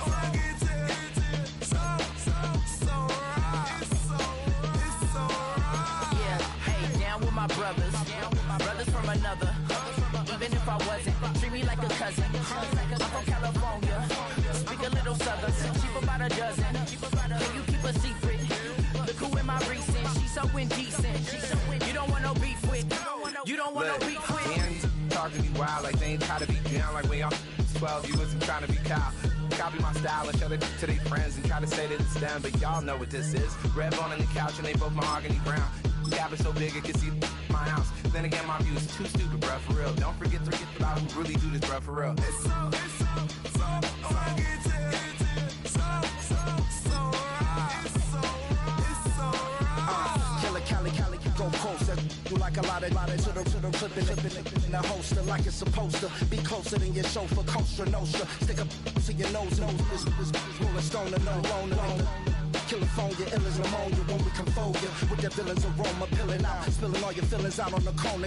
like it's so right. It's so right. Yeah, hey, down with my brothers. Brothers from another. Even if I wasn't, treat me like a cousin. I'm from California. Speak a little southern. Cheap about a dozen. Can you keep a secret? Look who in my recent. She's so indecent. You don't want no beef with. You don't want no beef with. Talk to me wild like they ain't try to be down like way off 12. You wasn't trying to be cow. Copy my style and show it to their friends and try to say that it's them, but y'all know what this is. Red bone on the couch and they both mahogany brown. Gap is so big it can see my house. Then again, my view is too stupid, bruh, for real. Don't forget to get about who really do this, bruh, for real. It's so like it's so right. It's so right. Killer Cali, go coast. You like a lot of to the clipping in the holster like it's supposed to be closer than your chauffeur, Costa Nostra. Stick up to your nose, this rolling stone and no loner. California, ill as pneumonia when we come for you with that villain's aroma, pilling out, spilling all your feelings out on the corner.